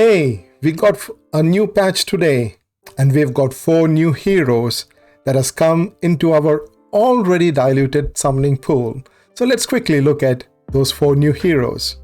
Hey, we got a new patch today and we've got 4 new heroes that has come into our already diluted summoning pool. So let's quickly look at those 4 new heroes.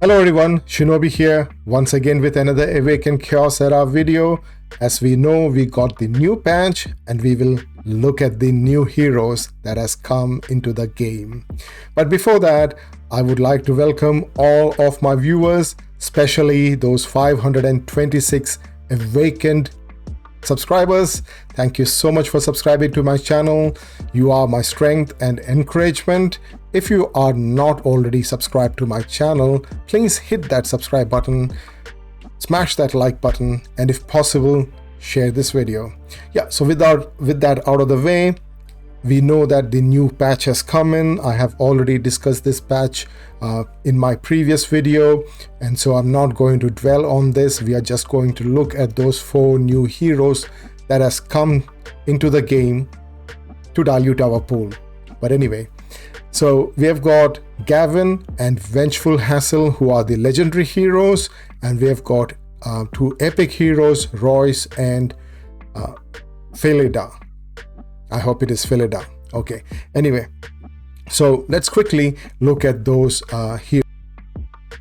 Hello everyone, Shinobi here, once again with another Awaken Chaos Era video. As we know, we got the new patch and we will look at the new heroes that has come into the game. But before that, I would like to welcome all of my viewers, especially those 526 awakened subscribers. Thank you so much for subscribing to my channel. You are my strength and encouragement. If you are not already subscribed to my channel, please hit that subscribe button, smash that like button, and if possible, share this video. So with that out of the way, we know that the new patch has come in. I have already discussed this patch in my previous video, and so I'm not going to dwell on this. We are just going to look at those 4 new heroes that has come into the game to dilute our pool. But anyway, so we have got Gavin and Vengeful Hassle, who are the legendary heroes, and we have got 2 epic heroes, Royce and Felida. I hope it is Felida. Okay, anyway, so let's quickly look at those heroes.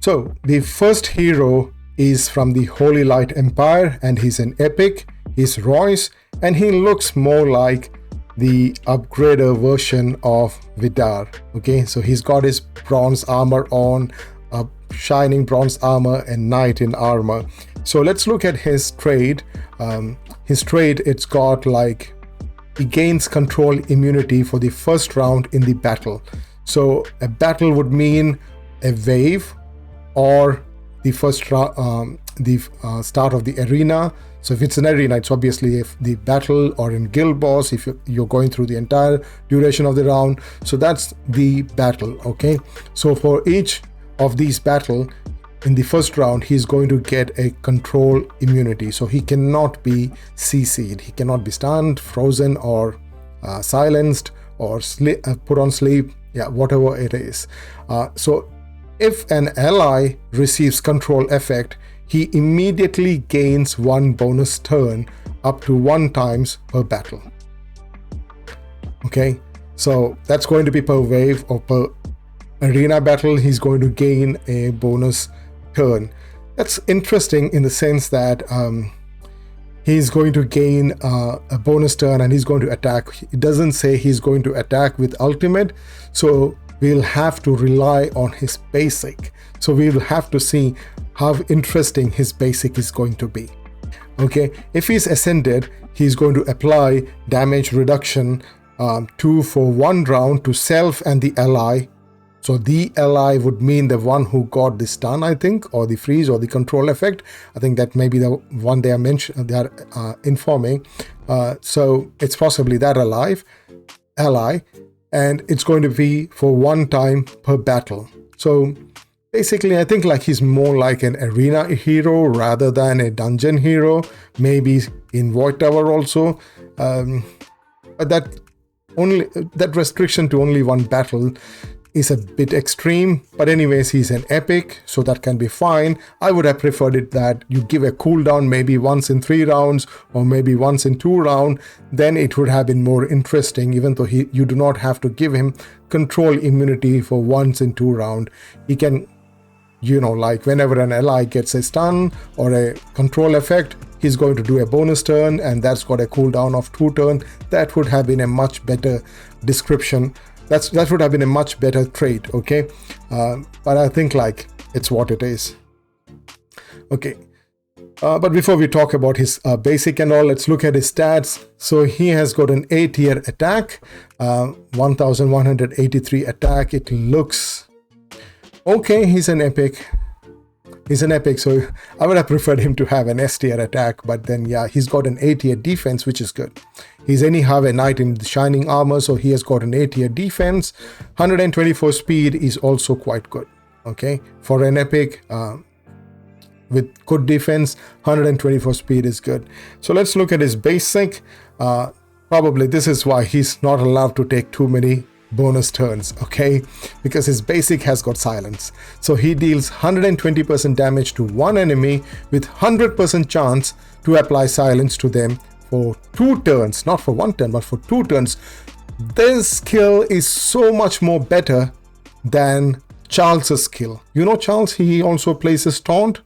So the first hero is from the Holy Light Empire, and he's an epic. He's Royce, and he looks more like the upgrader version of Vidar. Okay, so he's got his bronze armor on, shining bronze armor and knight in armor. So let's look at his trade. His trade, it's got like he gains control immunity for the first round in the battle. So a battle would mean a wave or the first start of the arena. So if it's an arena, it's obviously the battle, or in guild boss if you're going through the entire duration of the round. So that's the battle. Okay, so for each of these battle in the first round, he's going to get a control immunity. So he cannot be CC'd. He cannot be stunned, frozen, or silenced, or put on sleep. Yeah, whatever it is. So if an ally receives control effect, he immediately gains 1 bonus turn up to 1 times per battle. Okay, so that's going to be per wave, or per arena battle he's going to gain a bonus turn. That's interesting in the sense that he's going to gain a bonus turn and he's going to attack. It doesn't say he's going to attack with ultimate, so we'll have to rely on his basic. So we'll have to see how interesting his basic is going to be. Okay, if he's ascended, he's going to apply damage reduction 2 for 1 round to self and the ally. So the ally would mean the one who got the stun, I think, or the freeze, or the control effect. I think that may be the one they are informing. So it's possibly that ally, and it's going to be for 1 time per battle. So basically, I think like he's more like an arena hero rather than a dungeon hero, maybe in Void Tower also. But that restriction to only 1 battle is a bit extreme. But anyways, he's an epic, so that can be fine. I would have preferred it that you give a cooldown maybe once in 3 rounds, or maybe once in 2 rounds. Then it would have been more interesting, even though you do not have to give him control immunity for once in 2 rounds. He can, like whenever an ally gets a stun or a control effect, he's going to do a bonus turn, and that's got a cooldown of 2 turns. That would have been a much better description. That would have been a much better trait. Okay, but I think like it's what it is. Okay, but before we talk about his basic and all, let's look at his stats. So he has got an A tier attack, 1183 attack. It looks okay. He's an epic, so I would have preferred him to have an S tier attack, but then yeah, he's got an A tier defense, which is good. He's anyhow a knight in the shining armor, so he has got an A tier defense. 124 speed is also quite good. Okay, for an epic with good defense, 124 speed is good. So let's look at his basic. probably this is why he's not allowed to take too many bonus turns, okay? Because his basic has got silence. So he deals 120% damage to one enemy with 100% chance to apply silence to them for 2 turns, not for 1 turn, but for 2 turns. This skill is so much more better than Charles's skill. You know Charles, he also places taunt.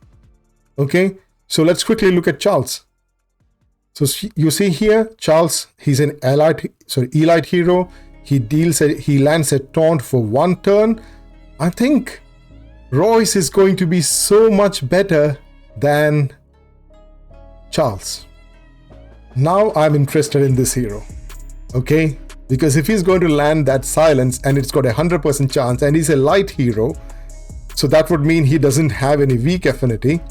Okay, so let's quickly look at Charles. So you see here, Charles, he's an elite hero. He lands a taunt for 1 turn. I think Royce is going to be so much better than Charles. Now I'm interested in this hero. Okay, because if he's going to land that silence and it's got a 100% chance and he's a light hero, so that would mean he doesn't have any weak affinity,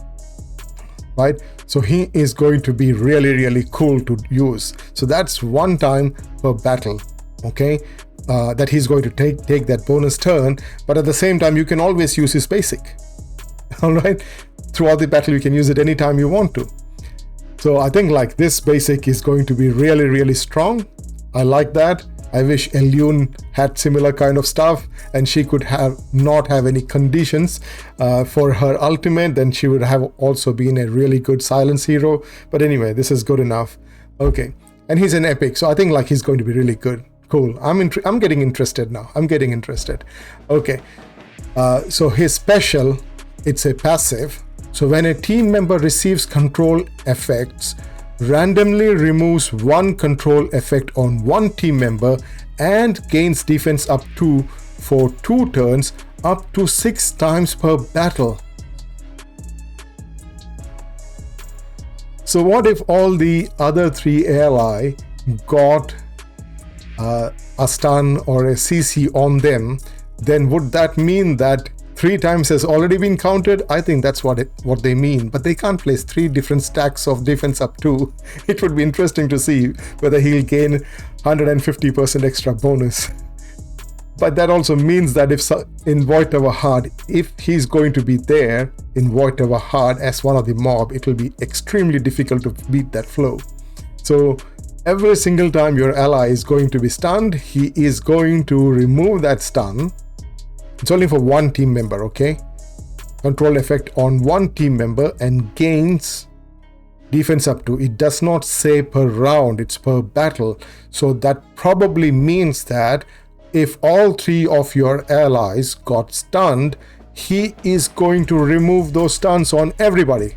right? So he is going to be really, really cool to use. So that's 1 time per battle, okay? That he's going to take that bonus turn, but at the same time, you can always use his basic, all right? Throughout the battle, you can use it anytime you want to. So I think like this basic is going to be really, really strong. I like that. I wish Elyun had similar kind of stuff and she could not have any conditions for her ultimate. Then she would have also been a really good silence hero. But anyway, this is good enough. Okay, and he's an epic, so I think like he's going to be really good. Cool. I'm getting interested now. I'm getting interested. Okay, so his special, it's a passive. So when a team member receives control effects, randomly removes 1 control effect on 1 team member and gains defense up to for 2 turns up to 6 times per battle. So what if all the other 3 ally got a stun or a CC on them? Then would that mean that 3 times has already been counted? I think that's what they mean, but they can't place 3 different stacks of defense up to. It would be interesting to see whether he'll gain 150% extra bonus. But that also means that if in Void Tower Hard, if he's going to be there in Void Tower Hard as one of the mob, it will be extremely difficult to beat that flow. So every single time your ally is going to be stunned, he is going to remove that stun. It's only for 1 team member, okay? Control effect on 1 team member and gains defense up to. It does not say per round, it's per battle. So that probably means that if all 3 of your allies got stunned, he is going to remove those stuns on everybody.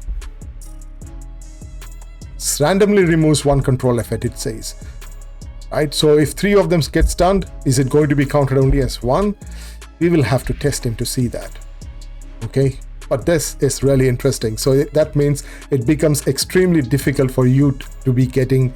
Randomly removes 1 control effect, it says. Right? So if 3 of them get stunned, is it going to be counted only as 1? We will have to test him to see that. Okay, but this is really interesting. So that means it becomes extremely difficult for you to be getting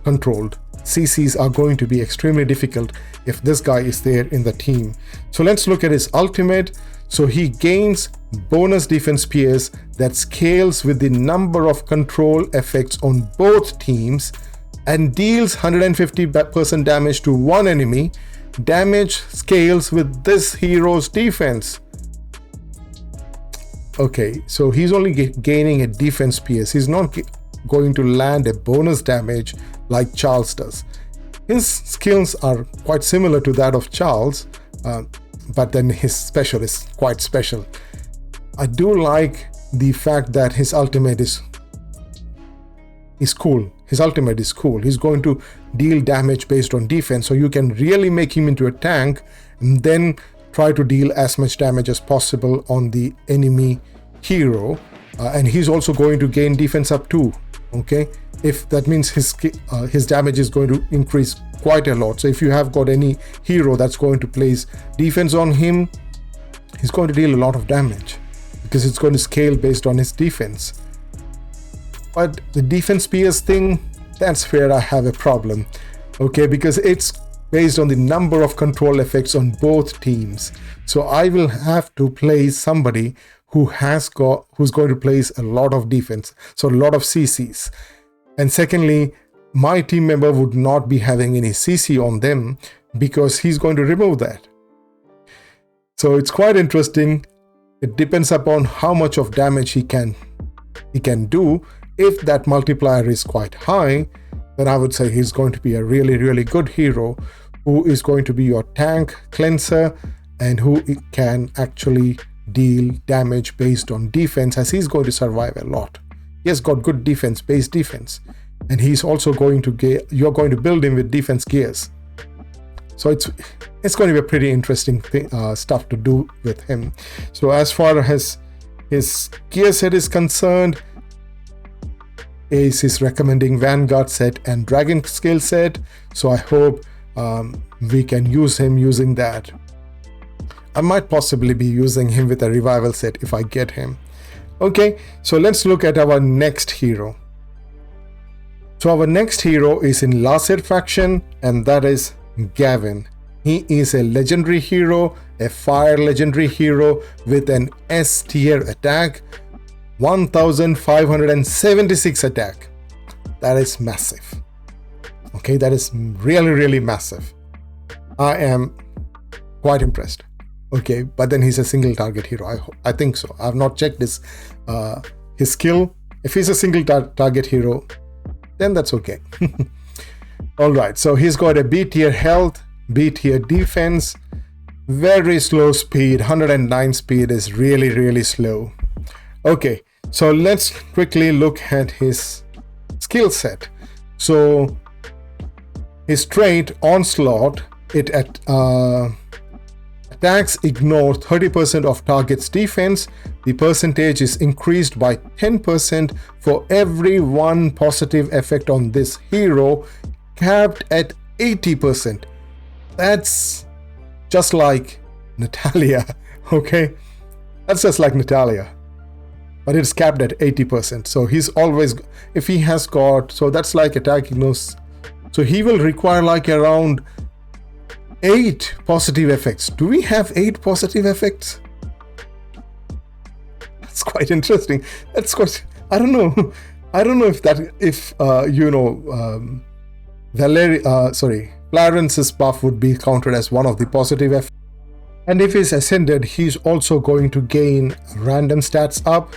controlled. CCs are going to be extremely difficult if this guy is there in the team. So let's look at his ultimate. So he gains bonus defense PS that scales with the number of control effects on both teams and deals 150% damage to 1 enemy. Damage scales with this hero's defense. Okay, so he's only gaining a defense PS. He's not going to land a bonus damage like Charles does. His skills are quite similar to that of Charles, but then his special is quite special. I do like the fact that his ultimate is cool. His ultimate is cool. He's going to deal damage based on defense, so you can really make him into a tank and then try to deal as much damage as possible on the enemy hero. And he's also going to gain defense up too. Okay, if that means his damage is going to increase quite a lot. So if you have got any hero that's going to place defense on him, he's going to deal a lot of damage because it's going to scale based on his defense. But the defense PS thing, that's where I have a problem. Okay, because it's based on the number of control effects on both teams. So I will have to place somebody who's going to place a lot of defense, so a lot of CCs. And secondly, my team member would not be having any CC on them because he's going to remove that. So it's quite interesting. It depends upon how much of damage he can do. If that multiplier is quite high, then I would say he's going to be a really, really good hero who is going to be your tank cleanser and who can actually deal damage based on defense, as he's going to survive a lot. He has got good defense, base defense, and he's also going to you're going to build him with defense gears. So it's going to be a pretty interesting stuff to do with him. So as far as his gear set is concerned, Ace is recommending Vanguard set and Dragon Scale set, so I hope we can use him using that. I might possibly be using him with a revival set if I get him. Okay, so let's look at our next hero. So our next hero is in Lacer faction, and that is Gavin. He is a legendary hero, a fire legendary hero with an S tier attack, 1576 attack. That is massive. Okay, that is really, really massive. I am quite impressed. Okay, but then he's a single target hero. I think so. I have not checked his skill. If he's a single target hero, then that's okay. All right, so he's got a B tier health, B tier defense, very slow speed. 109 speed is really, really slow. Okay, so let's quickly look at his skill set. So his trait Onslaught, it attacks ignore 30% of target's defense. The percentage is increased by 10% for every one positive effect on this hero, capped at 80%. That's just like Natalia. Okay, that's just like Natalia, but it's capped at 80%. So he's always, if he has got, so that's like attack ignores, so he will require like around 8 positive effects. Do we have 8 positive effects? That's quite interesting. That's quite, I don't know if Clarence's buff would be counted as one of the positive effects. And if he's ascended, he's also going to gain random stats up,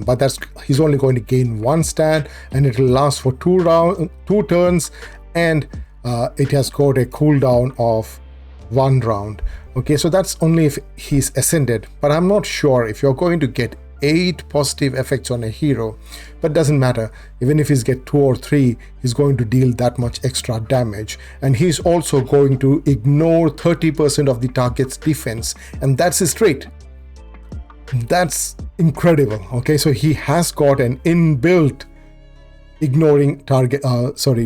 but he's only going to gain 1 stat, and it will last for 2 turns, and it has got a cooldown of 1 round. Okay, so that's only if he's ascended, but I'm not sure if you're going to get 8 positive effects on a hero, but doesn't matter. Even if he's get 2 or 3, he's going to deal that much extra damage, and he's also going to ignore 30% of the target's defense, and that's his trait. That's incredible. Okay, so he has got an inbuilt ignoring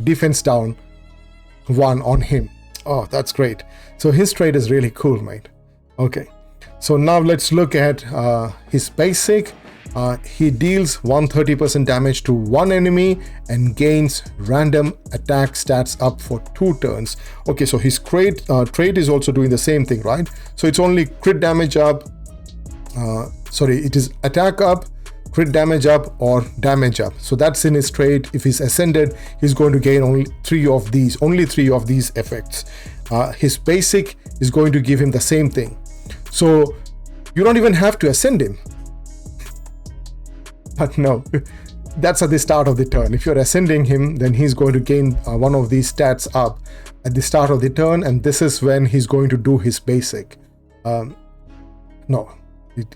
defense down 1 on him. Oh, that's great. So his trait is really cool, mate. Okay, so now let's look at his basic. He deals 130% damage to 1 enemy and gains random attack stats up for 2 turns. Okay, so his trait is also doing the same thing, right? So it's only crit damage up, it is attack up, crit damage up, or damage up. So that's in his trait. If he's ascended, he's going to gain only 3 of these effects. His basic is going to give him the same thing. So you don't even have to ascend him. But no, that's at the start of the turn. If you're ascending him, then he's going to gain 1 of these stats up at the start of the turn, and this is when he's going to do his basic.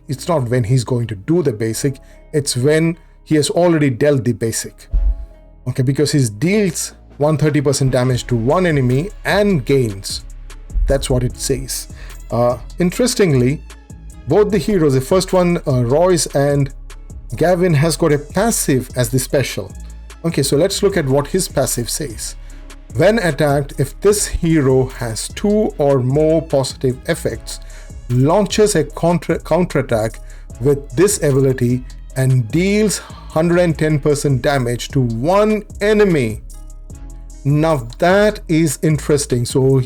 It's not when he's going to do the basic, it's when he has already dealt the basic. Okay, because he deals 130% damage to 1 enemy and gains. That's what it says. Interestingly, both the heroes, the first one, Royce and Gavin, has got a passive as the special. Okay, so let's look at what his passive says. When attacked, if this hero has 2 or more positive effects, launches a counterattack with this ability and deals 110% damage to 1 enemy. Now that is interesting. So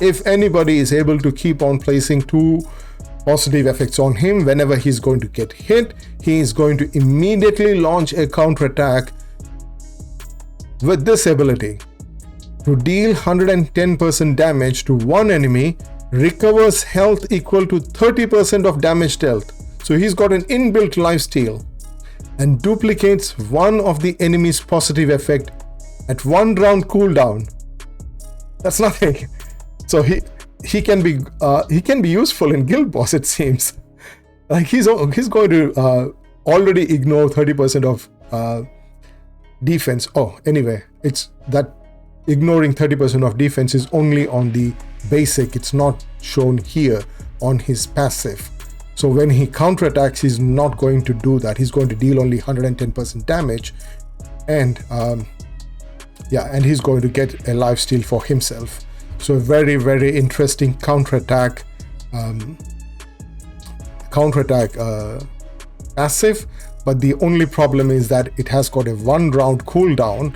if anybody is able to keep on placing 2 positive effects on him, whenever he's going to get hit, he is going to immediately launch a counterattack with this ability to deal 110% damage to 1 enemy, recovers health equal to 30% of damage dealt. So he's got an inbuilt lifesteal, and duplicates 1 of the enemy's positive effect at 1 round cooldown. That's nothing. So he can be useful in Guild Boss, it seems. Like he's going to already ignore 30% of defense. Oh, anyway, it's that ignoring 30% of defense is only on the basic. It's not shown here on his passive. So when he counterattacks, he's not going to do that. He's going to deal only 110% damage, and and he's going to get a lifesteal for himself. So a very, very interesting counterattack passive. But the only problem is that it has got a 1 round cooldown.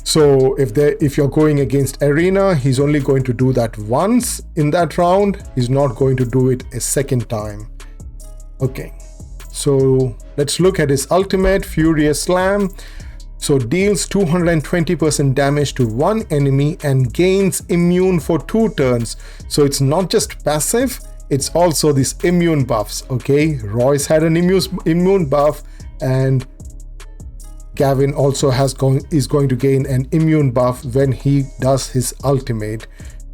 So if you're going against Arena, he's only going to do that once in that round. He's not going to do it a second time. Okay, so let's look at his ultimate, Furious Slam. So deals 220% damage to one enemy and gains immune for 2 turns. So it's not just passive, it's also these immune buffs. Okay, Royce had an immune buff, and Gavin also is going to gain an immune buff when he does his ultimate.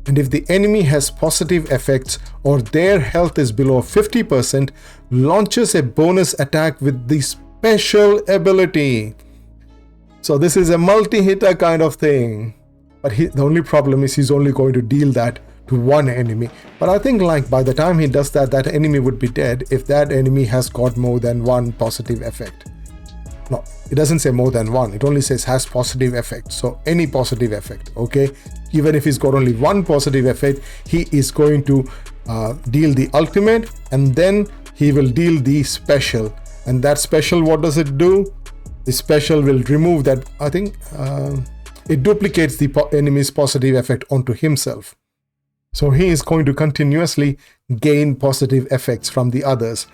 And if the enemy has positive effects or their health is below 50%, launches a bonus attack with the special ability. So this is a multi-hitter kind of thing. But the only problem is he's only going to deal that to one enemy. But I think like by the time he does that, that enemy would be dead if that enemy has got more than 1 positive effect. No, it doesn't say more than 1. It only says has positive effect. So any positive effect, okay? Even if he's got only 1 positive effect, he is going to deal the ultimate, and then he will deal the special. And that special, what does it do? The special will remove that, I think, it duplicates the enemy's positive effect onto himself. So he is going to continuously gain positive effects from the others.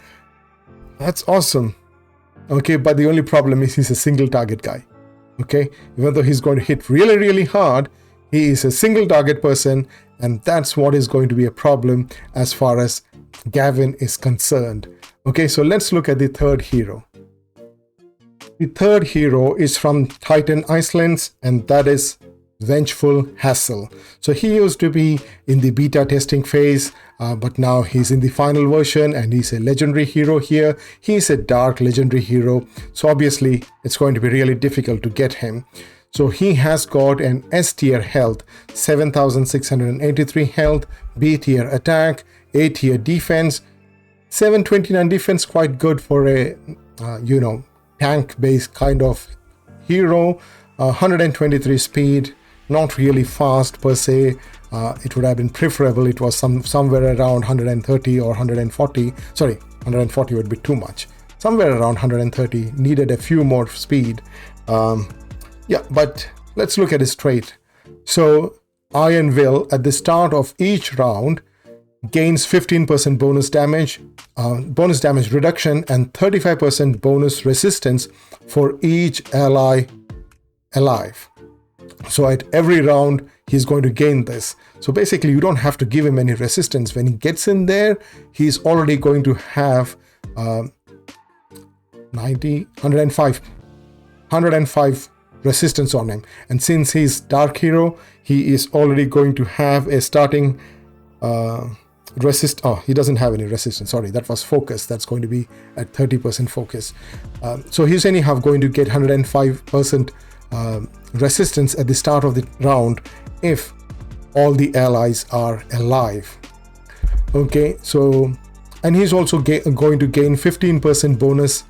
That's awesome. Okay, but the only problem is he's a single target guy. Okay, even though he's going to hit really, really hard, he is a single target person, and that's what is going to be a problem as far as Gavin is concerned. Okay, so let's look at the third hero. The third hero is from Titan Islands, and that is Vengeful Hassel. So he used to be in the beta testing phase, but now he's in the final version, and he's a legendary hero here. He's a dark legendary hero, so obviously it's going to be really difficult to get him. So he has got an S tier health, 7,683 health, B tier attack, A tier defense, 729 defense, quite good for a tank based kind of hero, 123 speed, not really fast per se. It would have been preferable it was somewhere around 130 or 140. Sorry, 140 would be too much. Somewhere around 130, needed a few more speed. But let's look at his trait. So Iron Will at the start of each round gains 15% bonus damage reduction, and 35% bonus resistance for each ally alive. So at every round, he's going to gain this. So basically, you don't have to give him any resistance. When he gets in there, he's already going to have 105 resistance on him. And since he's Dark Hero, he is already going to have a starting he doesn't have any resistance. Sorry, that was focus. That's going to be at 30% focus. So he's anyhow going to get 105% resistance at the start of the round if all the allies are alive. Okay, so and he's also going to gain 15% bonus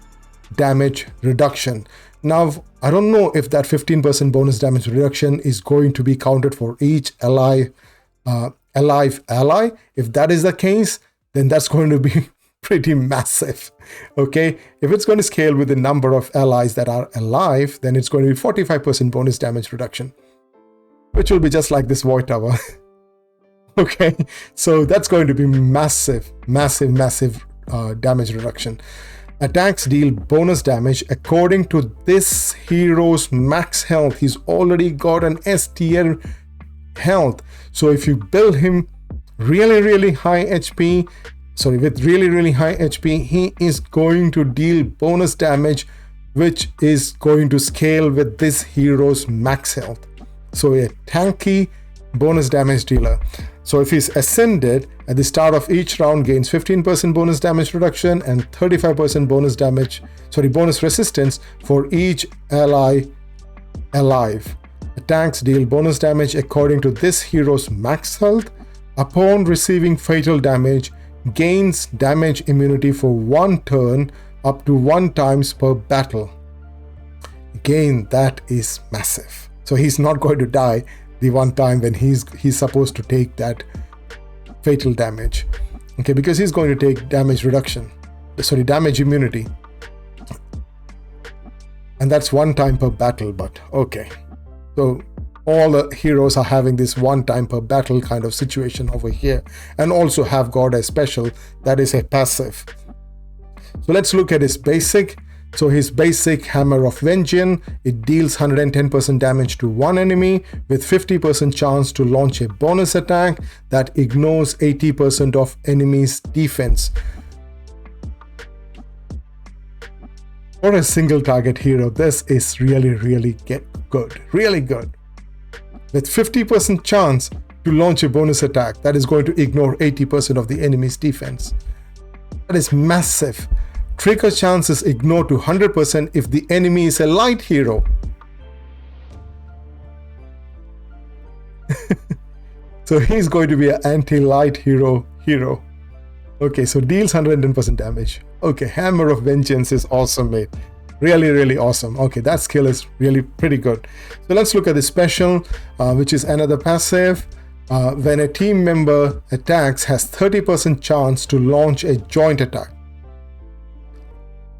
damage reduction. Now I don't know if that 15% bonus damage reduction is going to be counted for each alive ally. If that is the case, then that's going to be pretty massive. Okay, if it's going to scale with the number of allies that are alive, then it's going to be 45% bonus damage reduction, which will be just like this Void Tower. Okay, so that's going to be massive damage reduction. Attacks deal bonus damage according to this hero's max health. He's already got an S tier health. So if you build him with really high HP, he is going to deal bonus damage which is going to scale with this hero's max health. So a tanky bonus damage dealer. So if he's ascended, at the start of each round gains 15% bonus damage reduction and 35% bonus resistance for each ally alive. Attacks deal bonus damage according to this hero's max health. Upon receiving fatal damage, gains damage immunity for 1 turn up to 1 times per battle. Again, that is massive. So he's not going to die the one time when he's supposed to take that fatal damage. Okay, because he's going to take damage immunity. And that's 1 time per battle, but okay. So all the heroes are having this 1 time per battle kind of situation over here, and also have got a special that is a passive. So let's look at his basic. So his basic Hammer of Vengeance, it deals 110% damage to one enemy with 50% chance to launch a bonus attack that ignores 80% of enemy's defense. For a single target hero, this is really good, really good. With 50% chance to launch a bonus attack that is going to ignore 80% of the enemy's defense. That is massive. Trigger chances ignore to 100% if the enemy is a light hero. So he's going to be an anti-light hero. Okay, so deals 110% damage. Okay, Hammer of Vengeance is awesome, mate. Really awesome. Okay, that skill is really pretty good. So let's look at the special, which is another passive. When a team member attacks, has 30% chance to launch a joint attack.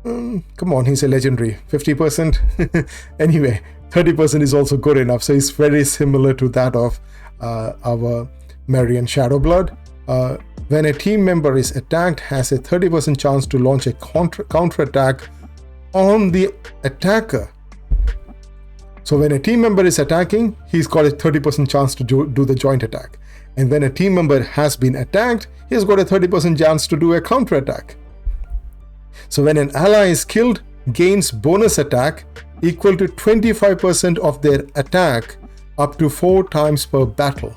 Come on, he's a legendary. 50%. Anyway, 30% is also good enough. So it's very similar to that of our Marian Shadowblood. When a team member is attacked, has a 30% chance to launch a counter attack on the attacker. So when a team member is attacking, he's got a 30% chance to do the joint attack. And when a team member has been attacked, he's got a 30% chance to do a counter attack. So when an ally is killed, gains bonus attack equal to 25% of their attack up to 4 times per battle.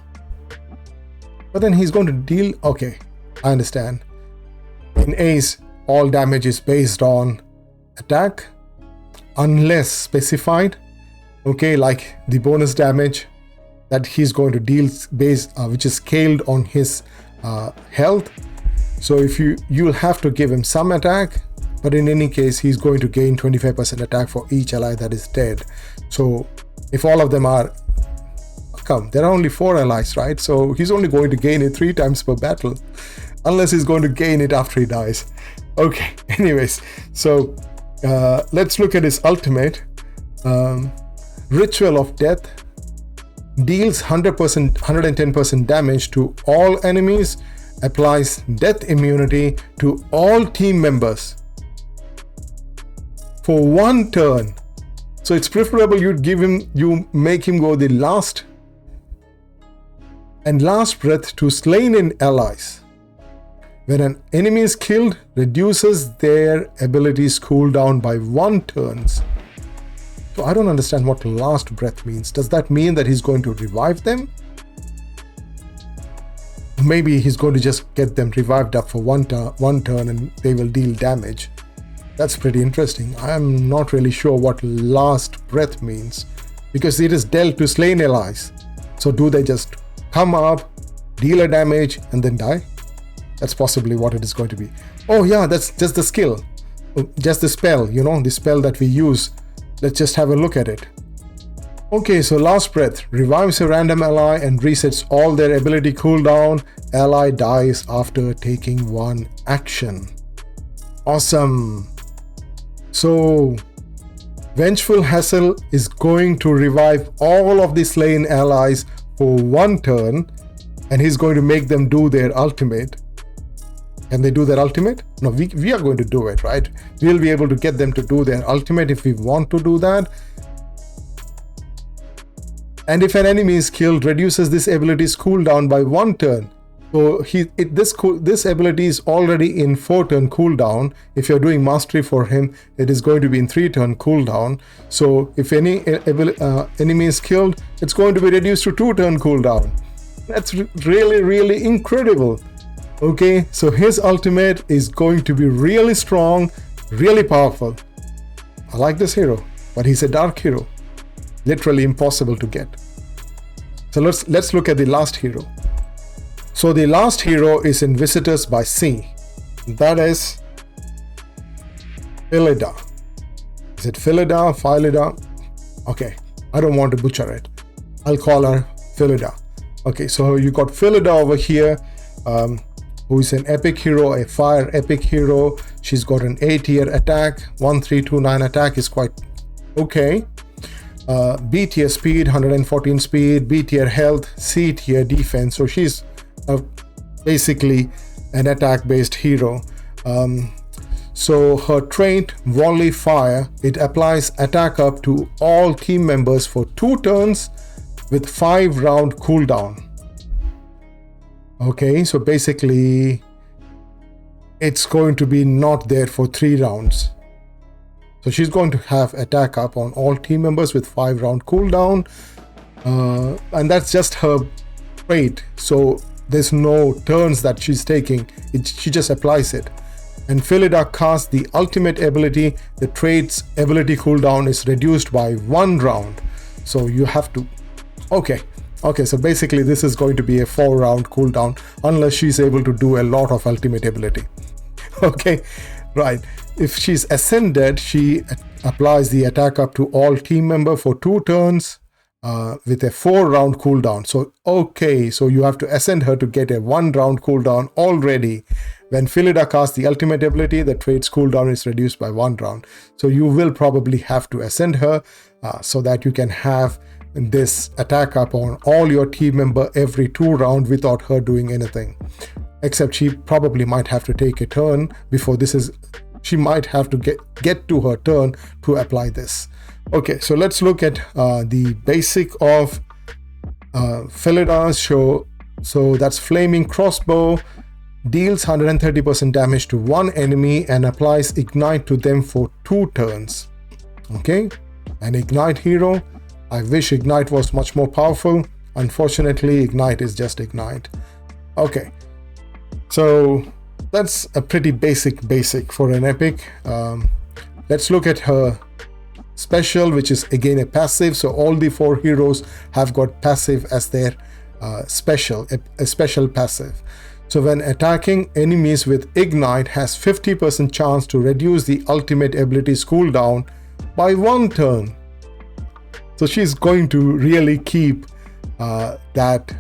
But then he's going to deal... Okay, I understand. In Ace, all damage is based on attack unless specified. Okay, like the bonus damage that he's going to deal which is scaled on his health. So if you'll have to give him some attack, but in any case he's going to gain 25% attack for each ally that is dead. So if all of them are... there are only 4 allies, right? So he's only going to gain it 3 times per battle, unless he's going to gain it after he dies. Okay, anyways, so let's look at his ultimate. Ritual of Death deals 110% damage to all enemies, applies death immunity to all team members for 1 turn. So it's preferable you make him go the last breath to slain in allies. When an enemy is killed, reduces their abilities cooldown by 1 turn. So I don't understand what last breath means. Does that mean that he's going to revive them? Maybe he's going to just get them revived up for one turn and they will deal damage. That's pretty interesting. I'm not really sure what last breath means, because it is dealt to slain allies. So do they just come up, deal a damage, and then die? That's possibly what it is going to be. Oh yeah, that's just the skill. Just the spell, the spell that we use. Let's just have a look at it. Okay, so last breath revives a random ally and resets all their ability cooldown. Ally dies after taking 1 action. Awesome. So Vengeful Hassle is going to revive all of the slain allies for 1 turn, and he's going to make them do their ultimate. Can they do their ultimate? No, we are going to do it, right? We'll be able to get them to do their ultimate if we want to do that. And if an enemy is killed, reduces this ability's cooldown by 1 turn. So this ability is already in 4-turn cooldown. If you're doing mastery for him, it is going to be in 3-turn cooldown. So if any enemy is killed, it's going to be reduced to 2-turn cooldown. That's really incredible. Okay, so his ultimate is going to be really strong, really powerful. I like this hero, but he's a dark hero, literally impossible to get. So let's look at the last hero. So the last hero is in Visitors by Sea. That is Philida. Is it Philida? Philida? Okay, I don't want to butcher it. I'll call her Philida. Okay, so you got Philida over here, who is an epic hero, a fire epic hero. She's got an A tier attack, 1329 attack is quite okay. B tier speed, 114 speed, B tier health, C tier defense. So she's basically an attack based hero. So her trait, volley fire, it applies attack up to all team members for 2 turns with 5-round cooldown. Okay, so basically it's going to be not there for 3 rounds. So she's going to have attack up on all team members with 5-round cooldown, and that's just her trait. So there's no turns that she's taking. She just applies it. And Philida casts the ultimate ability. The trait's ability cooldown is reduced by 1 round. So you have to... Okay, so basically this is going to be a 4-round cooldown unless she's able to do a lot of ultimate ability. Okay, right. If she's ascended, she applies the attack up to all team member for 2 turns with a 4-round cooldown. So, okay, so you have to ascend her to get a 1-round cooldown already. When Philida casts the ultimate ability, the trait's cooldown is reduced by 1 round. So you will probably have to ascend her so that you can have this attack up on all your team member every 2 rounds without her doing anything. Except she probably might have to take a turn before this is... She might have to get to her turn to apply this. Okay, so let's look at the basic of Philida's show. So that's Flaming Crossbow, deals 130% damage to 1 enemy and applies Ignite to them for 2 turns. Okay, an Ignite hero. I wish Ignite was much more powerful. Unfortunately, Ignite is just Ignite. Okay, so that's a pretty basic for an epic. Let's look at her special, which is again a passive. So all the 4 heroes have got passive as their special, a special passive. So when attacking enemies with Ignite, has 50% chance to reduce the ultimate ability's cooldown by 1 turn. So she's going to really keep that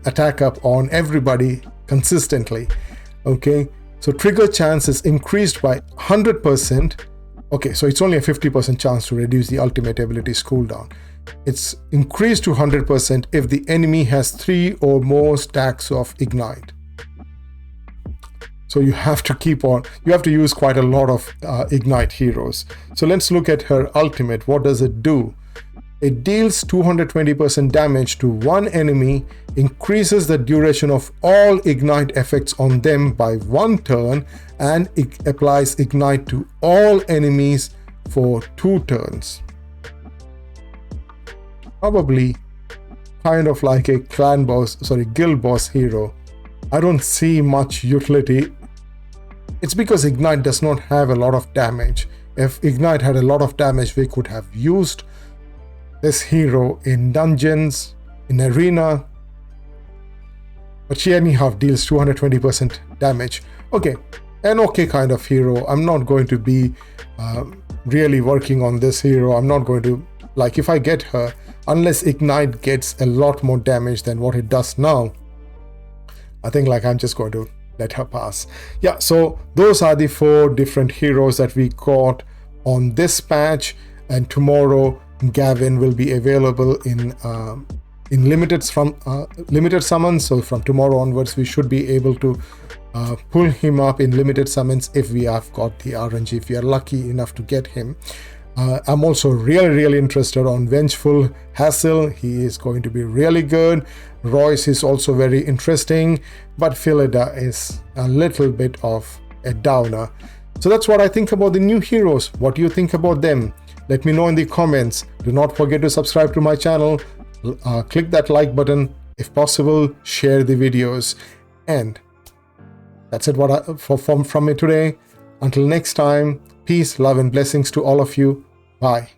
attack up on everybody consistently. Okay, so trigger chance is increased by 100%. Okay, so it's only a 50% chance to reduce the ultimate ability's cooldown. It's increased to 100% if the enemy has 3 or more stacks of Ignite. So you have to use quite a lot of Ignite heroes. So let's look at her ultimate. What does it do? It deals 220% damage to 1 enemy, increases the duration of all Ignite effects on them by 1 turn, and it applies Ignite to all enemies for 2 turns. Probably kind of like a guild boss hero. I don't see much utility. It's because Ignite does not have a lot of damage. If Ignite had a lot of damage, we could have used this hero in dungeons, in arena, but she anyhow deals 220% damage. Okay, an okay kind of hero. I'm not going to be really working on this hero. I'm not going to, like, if I get her, unless Ignite gets a lot more damage than what it does now, I think like I'm just going to let her pass. Yeah, so those are the 4 different heroes that we got on this patch, and tomorrow Gavin will be available in limited summons. So from tomorrow onwards, we should be able to pull him up in limited summons if we have got the RNG, if we are lucky enough to get him. I'm also really interested on Vengeful Hassel. He is going to be really good. Royce is also very interesting, but Phillida is a little bit of a downer. So that's what I think about the new heroes. What do you think about them? Let me know in the comments. Do not forget to subscribe to my channel. Click that like button. If possible, share the videos. And that's it from me today. Until next time, peace, love, and blessings to all of you. Bye.